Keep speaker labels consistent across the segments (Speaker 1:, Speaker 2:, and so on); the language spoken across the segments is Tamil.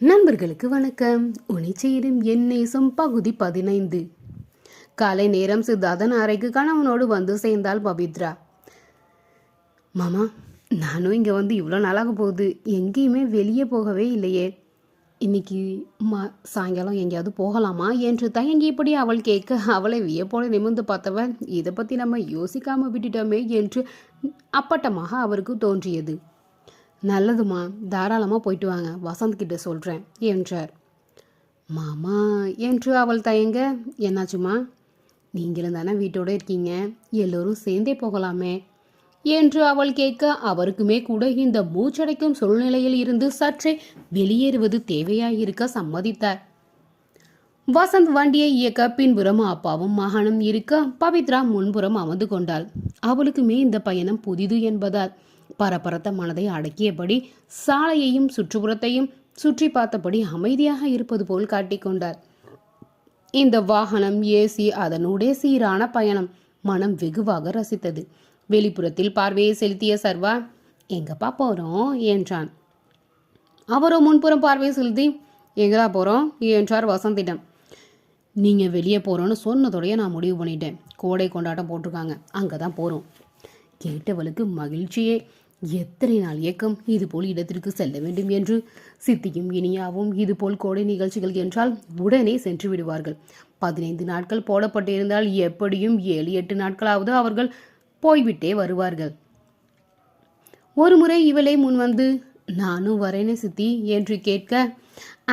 Speaker 1: நண்பர்களுக்கு வணக்கம். உனிச்சேரும் என் நேசம் பகுதி 15. காலை நேரம் சித்தார்த்தன் அறைக்கு கணவனோடு வந்து சேர்ந்தாள் பவித்ரா. மாமா, நானும் இங்கே வந்து இவ்வளோ நாளாக போகுது, எங்கேயுமே வெளியே போகவே இல்லையே. இன்னைக்கு சாயங்காலம் எங்கேயாவது போகலாமா என்று தயங்கியபடி அவள் கேட்க, அவளை வியப்போடு நிமிர்ந்து பார்த்தவன், இதை பற்றி நம்ம யோசிக்காம விட்டுட்டோமே என்று அப்பட்டமாக அவருக்கு தோன்றியது. நல்லதுமா, தாராளமாக போயிட்டு வாங்க, வசந்த் கிட்ட சொல்கிறேன் என்றார். மாமா என்று அவள் தயங்க, என்னாச்சுமா? நீங்களும் தானே வீட்டோடு இருக்கீங்க, எல்லோரும் சேர்ந்தே போகலாமே என்று அவள் கேட்க, அவருக்குமே கூட இந்த மூச்சடைக்கும் சூழ்நிலையில் இருந்து சற்றே வெளியேறுவது தேவையாயிருக்க சம்மதித்தார். வசந்த் வண்டியை இயக்க பின்புறம் அப்பாவும் மகனும் இருக்க, பவித்ரா முன்புறம் அமர்ந்து கொண்டாள். அவளுக்குமே இந்த பயணம் புதிது என்பதால் பரபரத்த மனதை அடக்கியபடி சாலையையும் சுற்றுப்புறத்தையும் சுற்றி பார்த்தபடி அமைதியாக இருப்பது போல் காட்டிக்கொண்டார். இந்த வாகனம், ஏசி, அதனூடே சீரான பயணம் மனம் வெகுவாக ரசித்தது. வெளிப்புறத்தில் பார்வையை செலுத்திய சர்வா, எங்கப்பா போறோம் என்றான். அவரோ முன்புறம் பார்வையை செலுத்தி, எங்கடா போறோம் என்றார் வசந்திடம். நீங்க வெளியே போறோன்னு சொன்னதோடைய நான் முடிவு பண்ணிட்டேன். கோடை கொண்டாட்டம் போட்டிருக்காங்க, அங்கதான் போறோம். கேட்டவளுக்கு மகிழ்ச்சியே. எத்தனை நாள் இயக்கம் இதுபோல் இடத்திற்கு செல்ல வேண்டும் என்று. சித்தியும் இனியாவும் இதுபோல் கோடை நிகழ்ச்சிகள் என்றால் உடனே சென்று விடுவார்கள். 15 நாட்கள் போடப்பட்டிருந்தால் எப்படியும் 7-8 நாட்களாவது அவர்கள் போய்விட்டே வருவார்கள். ஒரு முறை இவளை முன் வந்து, நானும் வரேனே சித்தி என்று கேட்க,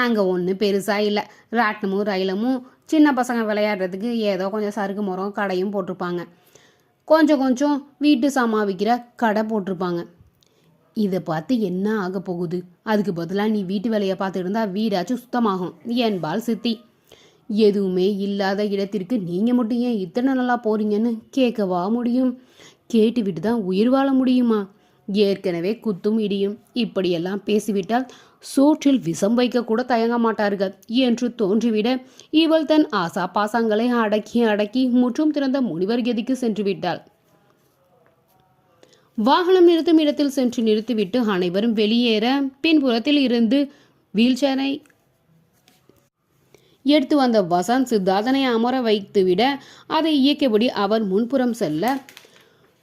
Speaker 1: அங்கே ஒன்றும் பெருசா இல்லை, ராட்டினமும் ரயிலமும் சின்ன பசங்க விளையாடுறதுக்கு ஏதோ கொஞ்சம் சறுக்கு மரம் கடையும் போட்டிருப்பாங்க, கொஞ்சம் வீட்டு சாமான் விற்கிற கடை போட்டிருப்பாங்க. இதை பார்த்து என்ன ஆக போகுது? அதுக்கு பதிலாக நீ வீட்டு வேலையை பார்த்துட்டு இருந்தா வீடாச்சும் சுத்தமாகும் என்பாள் சித்தி. எதுவுமே இல்லாத இடத்திற்கு நீங்கள் மட்டும் ஏன் இத்தனை நல்லா போறீங்கன்னு கேட்கவா முடியும்? கேட்டுவிட்டு தான் உயிர் வாழ முடியுமா? ஏற்கனவே குத்தும் இடியும், இப்படியெல்லாம் பேசிவிட்டால் சோற்றில் விஷம் வைக்க கூட தயங்க மாட்டார்கள் என்று தோன்றிவிட, இவள் தன் ஆசா பாசங்களை அடக்கி முற்றும் திறந்த முனிவர் கதிக்கு சென்று விட்டாள். வாகனம் நிறுத்தும் இடத்தில் சென்று நிறுத்திவிட்டு அனைவரும் வெளியேற, பின்புறத்தில் இருந்து வீல்சேரை எடுத்து வந்த வசந்த் சித்தார்த்தனை அமர வைத்துவிட, அதை இயக்கியபடி அவர் முன்புறம் செல்ல,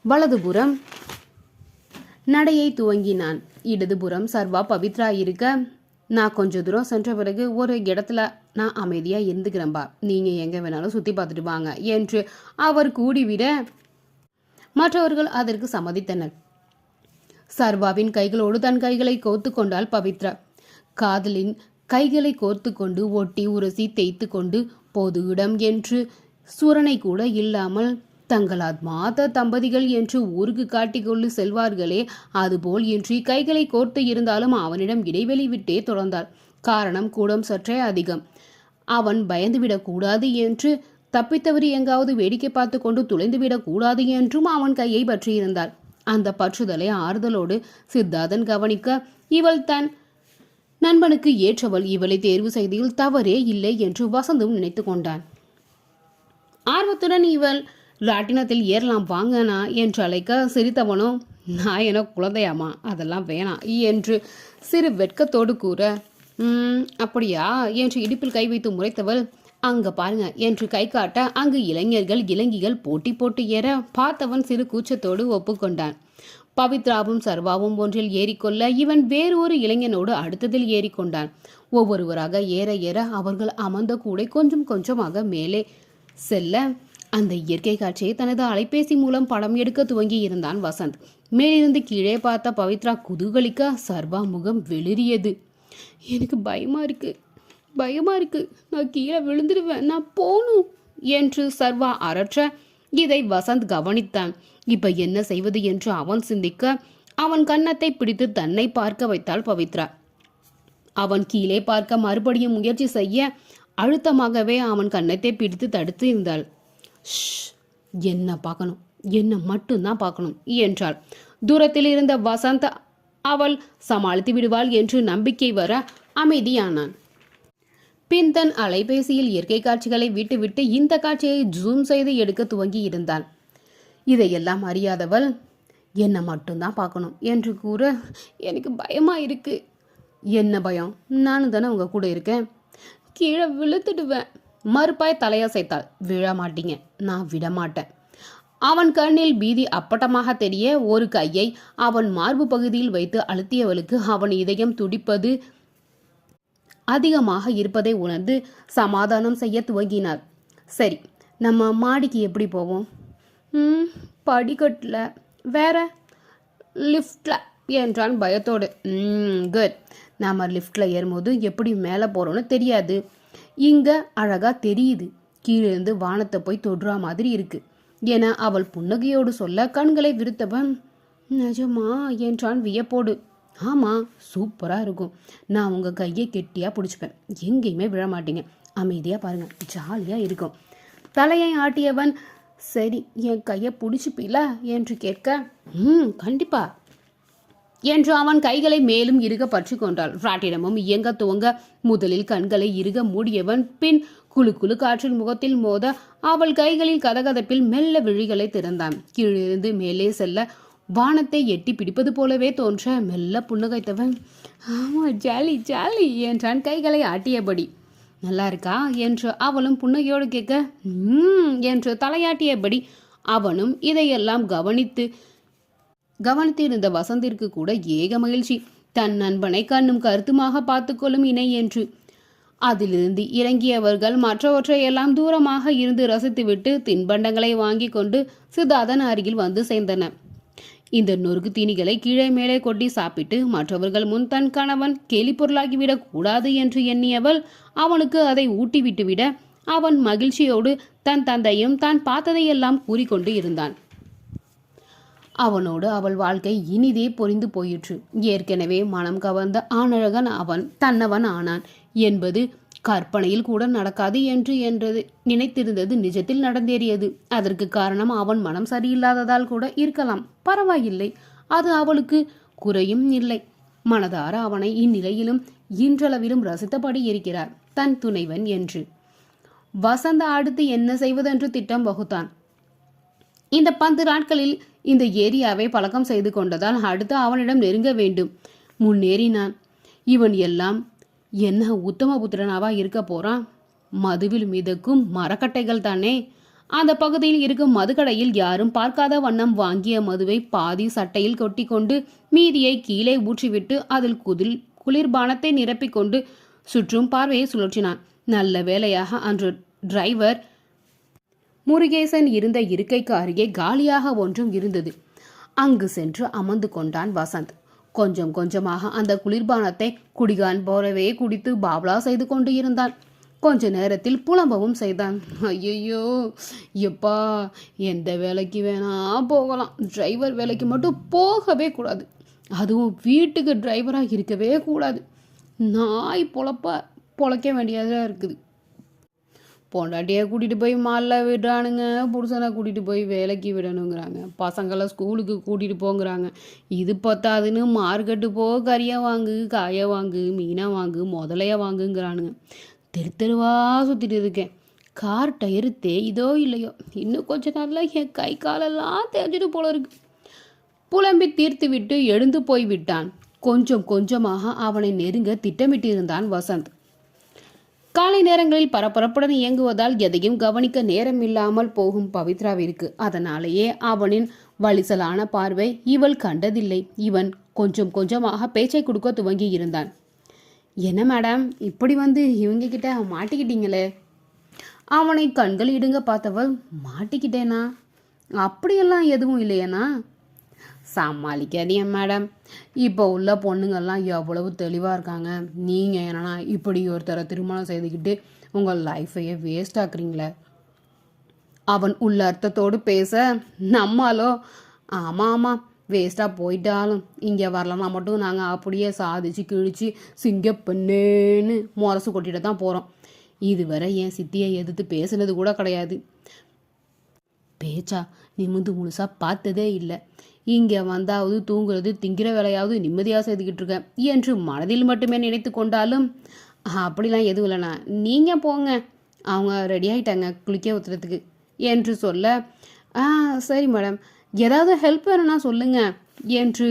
Speaker 1: வலதுபுறம் நடையை துவங்கினான். இடதுபுறம் சர்வா பவித்ரா இருக்க, நான் கொஞ்ச தூரம் சென்ற பிறகு ஒரு இடத்துல நான் அமைதியாக இருந்துக்கிறேன்பா, நீங்கள் எங்கே வேணாலும் சுற்றி பார்த்துட்டு வாங்க என்று அவர் கூடிவிட, மற்றவர்கள் அதற்கு சம்மதித்தனர். சர்வாவின் கைகளோடு தன் கைகளை கோர்த்து கொண்டாள் பவித்ரா. காதலின் கைகளை கோர்த்து கொண்டு ஒட்டி உரசி தேய்த்து கொண்டு பொது இடம் என்று சுரணை கூட இல்லாமல் தங்களால் மாத தம்பதிகள் என்று ஊருக்கு காட்டிக்கொண்டு செல்வார்களே, அதுபோல் இன்றி கைகளை கோர்த்து இருந்தாலும் அவனிடம் இடைவெளி விட்டே தொடர்ந்தாள். காரணம் கூடம் சற்றே அதிகம். அவன் பயந்துவிடக்கூடாது என்று, தப்பித்தவறி எங்காவது வேடிக்கை பார்த்து கொண்டு துளைந்துவிடக் கூடாது என்றும் அவன் கையை பற்றியிருந்தாள். அந்த பற்றுதலை ஆறுதலோடு சித்தார்த்தன் கவனிக்க, இவள் தன் நண்பனுக்கு ஏற்றவள், இவளை தேர்வு செய்தியில் தவறே இல்லை என்று வசந்தும் நினைத்து கொண்டான். ஆர்வத்துடன் இவள் ராட்டினத்தில் ஏறலாம் வாங்கனா என்று அழைக்க, சிரித்தவனோ, நான் என குழந்தையாமா, அதெல்லாம் வேணாம் என்று சிறு வெட்கத்தோடு கூற, அப்படியா என்று இடுப்பில் கை வைத்து முறைத்தவள், அங்க பாருங்க என்று கை காட்ட, அங்கு இளைஞர்கள் இளங்கிகள் போட்டி போட்டு ஏற பார்த்தவன் சிறு கூச்சத்தோடு ஒப்புக்கொண்டான். பவித்ராவும் சர்வாவும் ஒன்றில் ஏறிக்கொள்ள, இவன் வேறு ஒரு இளைஞனோடு அடுத்ததில் ஏறிக்கொண்டான். ஒவ்வொருவராக ஏற ஏற அவர்கள் அமர்ந்த கூடை கொஞ்சமாக மேலே செல்ல, அந்த இயற்கை காட்சியை தனது அலைபேசி மூலம் படம் எடுக்க துவங்கி இருந்தான் வசந்த். மேலிருந்து கீழே பார்த்த பவித்ரா குதூகலிக்க, சர்வா முகம் வெளிரியது. எனக்கு பயமா இருக்கு, நான் கீழே விழுந்துடுவேன், நான் போகணும் என்று சர்வா அரற்ற, இதை வசந்த் கவனித்தான். இப்ப என்ன செய்வது என்று அவன் சிந்திக்க, அவன் கன்னத்தை பிடித்து தன்னை பார்க்க வைத்தாள் பவித்ரா. அவன் கீழே பார்க்க மறுபடியும் முயற்சி செய்ய, அழுத்தமாகவே அவன் கன்னத்தை பிடித்து தடுத்து இருந்தாள். என்ன பார்க்கணும், என்ன மட்டும்தான் பார்க்கணும் என்றாள். தூரத்தில் இருந்த வசந்த் அவள் சமாளித்து விடுவாள் என்று நம்பிக்கை வர அமைதியானான். பின் தன் அலைபேசியில் இயற்கை காட்சிகளை விட்டுவிட்டு இந்த காட்சியை ஜூம் செய்து எடுக்க துவங்கி இருந்தான். இதையெல்லாம் அறியாதவள், என்னை மட்டும்தான் பார்க்கணும் என்று கூற, எனக்கு பயமா இருக்கு என்ன பயம்? நானும் தானே உங்க கூட இருக்கேன். கீழே விழுத்துடுவேன். மறுப்பாய் தலையசைத்தாள். விழ மாட்டீங்க, நான் விட மாட்டேன். அவன் கண்ணில் பீதி அப்பட்டமாக தெரிய ஒரு கையை அவன் மார்பு பகுதியில் வைத்து அழுத்தியவளுக்கு அவன் இதயம் துடிப்பது அதிகமாக இருப்பதை உணர்ந்து சமாதானம் செய்ய துவங்கினார். சரி, நம்ம மாடிக்கு எப்படி போவோம்? படிக்கட்டில். வேற? லிஃப்டில் என்றான் பயத்தோடு. குட். நாம் லிஃப்டில் ஏறும்போது எப்படி மேலே போகிறோன்னு தெரியாது. இங்கே அழகாக தெரியுது. கீழிருந்து வானத்தை போய் தொடுறா மாதிரி இருக்கு என அவள் புன்னகையோடு சொல்ல கண்களை விரித்தவன் நிஜமா என்றான் வியப்போடு. ஆமாம், சூப்பராக இருக்கும். நான் உங்கள் கையை கெட்டியாக பிடிச்சிப்பேன். எங்கேயுமே விழ மாட்டீங்க. அமைதியாக பாருங்கள், ஜாலியாக இருக்கும். தலையை ஆட்டியவன் சரி, என் கையை பிடிச்சிப்பீல என்று கேட்க கண்டிப்பா என்று அவன் கைகளை மேலும் இறுக பற்றி கொண்டாள். ராட்டிடமும் இயங்க துவங்க முதலில் கண்களை இறுக மூடியவன் பின் குழு குழு காற்றில் முகத்தில் மோத அவள் கைகளில் கதகதப்பில் மெல்ல விழிகளை திறந்தான். கீழிருந்து மேலே செல்ல வானத்தை எட்டி பிடிப்பது போலவே தோன்ற மெல்ல புன்னகைத்தவன் ஆமா, ஜாலி ஜாலி என்றான் கைகளை ஆட்டியபடி. நல்லா இருக்கா என்று அவளும் புன்னகையோடு கேட்க என்று தலையாட்டியபடி அவனும் இதையெல்லாம் கவனித்திருந்த வசந்திற்கு கூட ஏக மகிழ்ச்சி. தன் நண்பனை கண்ணும் கருத்துமாக பார்த்துக்கொள்ளும் இணை என்று. அதிலிருந்து இறங்கியவர்கள் மற்றவற்றையெல்லாம் தூரமாக இருந்து ரசித்துவிட்டு தின்பண்டங்களை வாங்கி கொண்டு சித்தார்த்தன் அருகில் வந்து சேர்ந்தனர். இந்த நொறுக்கு தீனிகளை கீழே மேலே கொட்டி சாப்பிட்டு மற்றவர்கள் முன் தன் கணவன் கேலி பொருளாகிவிடக் கூடாது என்று எண்ணியவள் அவனுக்கு அதை ஊட்டி விட்டுவிட அவன் மகிழ்ச்சியோடு தன் தந்தையும் தான் பார்த்ததையெல்லாம் கூறிக்கொண்டு இருந்தான். அவனோடு அவள் வாழ்க்கை இனிதே பொறிந்து போயிற்று. ஏற்கனவே மனம் கவர்ந்த ஆணழகன் அவன் தன்னவன் ஆனான் என்பது கற்பனையில் கூட நடக்காது என்று நினைத்திருந்தது நிஜத்தில் நடந்தேறியது. அதற்கு காரணம் அவன் மனம் சரியில்லாததால் கூட இருக்கலாம். பரவாயில்லை, அது அவளுக்கு குறையும் இல்லை. மனதார அவனை இந்நிலையிலும் இன்றளவிலும் ரசித்தபடி இருக்கிறார் தன் துணைவன் என்று. வசந்த அடுத்து என்ன செய்வதென்று திட்டம் வகுத்தான். இந்த 10 நாட்களில் இந்த ஏரியாவை பழக்கம் செய்து கொண்டதால் அடுத்து அவனிடம் நெருங்க வேண்டும். முன்னேறினான். இவன் எல்லாம் என்ன உத்தம புத்திரனாவா இருக்க போறான்? மதுவில் மிதக்கும் மரக்கட்டைகள் தானே. அந்த பகுதியில் இருக்கும் மதுக்கடையில் யாரும் பார்க்காத வண்ணம் வாங்கிய மதுவை பாதி சட்டையில் கொட்டி கொண்டு மீதியை கீழே ஊற்றிவிட்டு அதில் குளிர்பானத்தை நிரப்பிக்கொண்டு சுற்றும் பார்வையை சுழற்றினான். நல்ல வேளையாக அன்று டிரைவர் முருகேசன் இருந்த இருக்கைக்கு அருகே காலியாக ஒன்றும் இருந்தது. அங்கு சென்று அமர்ந்து கொண்டான் வசந்த். கொஞ்சம் கொஞ்சமாக அந்த குளிர்பானத்தை குடிகான் போலவே குடித்து பாப்லா செய்து கொண்டு இருந்தான். கொஞ்ச நேரத்தில் புலம்பவும் செய்தான். ஐயோ எப்பா, எந்த வேலைக்கு வேணா போகலாம், டிரைவர் வேலைக்கு மட்டும் போகவே கூடாது. அதுவும் வீட்டுக்கு டிரைவராக இருக்கவே கூடாது. நாய் பொழைக்க வேண்டியதாக இருக்குது. பொண்டாட்டியை கூட்டிகிட்டு போய் மாலில் விடுறானுங்க, புருஷனை கூட்டிகிட்டு போய் வேலைக்கு விடணுங்கிறாங்க, பசங்களை ஸ்கூலுக்கு கூட்டிகிட்டு போங்கிறாங்க. இது பத்தாதுன்னு மார்க்கெட்டு போ, கறியை வாங்கு, காயை வாங்கு, மீனை வாங்கு, முதலையை வாங்குங்கிறானுங்க. தெருவா சுற்றிட்டு இருக்கேன். கார் டயரு தேயுதோ இல்லையோ, இன்னும் கொஞ்ச நாளில் என் கை காலெல்லாம் தேய்ச்சிட்டு போல இருக்கு. புலம்பி தீர்த்து விட்டு எழுந்து போய் விட்டான். கொஞ்சம் கொஞ்சமாக அவனை நெருங்க திட்டமிட்டிருந்தான் வசந்த். காலை நேரங்களில் பரபரப்புடன் இயங்குவதால் எதையும் கவனிக்க நேரம் இல்லாமல் போகும் பவித்ராவிற்கு அதனாலேயே அவனின் வலிசலான பார்வை இவள் கண்டதில்லை. இவன் கொஞ்சம் கொஞ்சமாக பேச்சை கொடுக்க துவங்கி இருந்தான். என்ன மேடம், இப்படி வந்து இவங்க கிட்ட மாட்டிக்கிட்டீங்களே? அவனை கண்கள் இடுங்க பார்த்தவள், மாட்டிக்கிட்டேனா? அப்படியெல்லாம் எதுவும் இல்லையேனா? சமாளிக்காதீங்க மேடம், இப்போ உள்ள பொண்ணுங்கள்லாம் எவ்வளவு தெளிவாக இருக்காங்க. நீங்கள் என்னன்னா இப்படி ஒருத்தரை திருமணம் செய்துக்கிட்டு உங்கள் லைஃபையே வேஸ்ட் ஆக்குறீங்களே. அவன் உள்ள அர்த்தத்தோடு பேச நம்மாலோ ஆமாம் வேஸ்ட்டாக போயிட்டாலும் இங்கே வரலன்னா மட்டும் நாங்கள் அப்படியே சாதிச்சு கிழிச்சு சிங்கப்பண்ணேன்னு முரசு கொட்டிட்டு தான் போகிறோம். இதுவரை என் சித்தியை எதிர்த்து பேசுனது கூட கிடையாது. பேச்சா நிமிந்து முழுசாக பார்த்ததே இல்லை. இங்கே வந்தாவது தூங்குறது, திங்கிற வேலையாவது நிம்மதியாக செய்துக்கிட்டு இருக்கேன் என்று மனதில் மட்டுமே நினைத்து கொண்டாலும் அப்படிலாம் எதுவும் இல்லைண்ணா, நீங்கள் போங்க, அவங்க ரெடி ஆகிட்டாங்க குளிக்க ஊற்றுறதுக்கு என்று சொல்ல சரி மேடம், ஏதாவது ஹெல்ப் வேணும்னா சொல்லுங்க என்று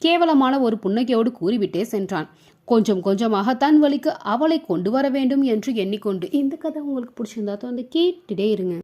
Speaker 1: கேவலமான ஒரு புன்னகையோடு கூறிவிட்டே சென்றான். கொஞ்சம் கொஞ்சமாக தன் வழிக்கு அவளை கொண்டு வர வேண்டும் என்று எண்ணிக்கொண்டு. இந்த கதை உங்களுக்கு பிடிச்சிருந்தா வந்து கேட்டுட்டே இருங்க.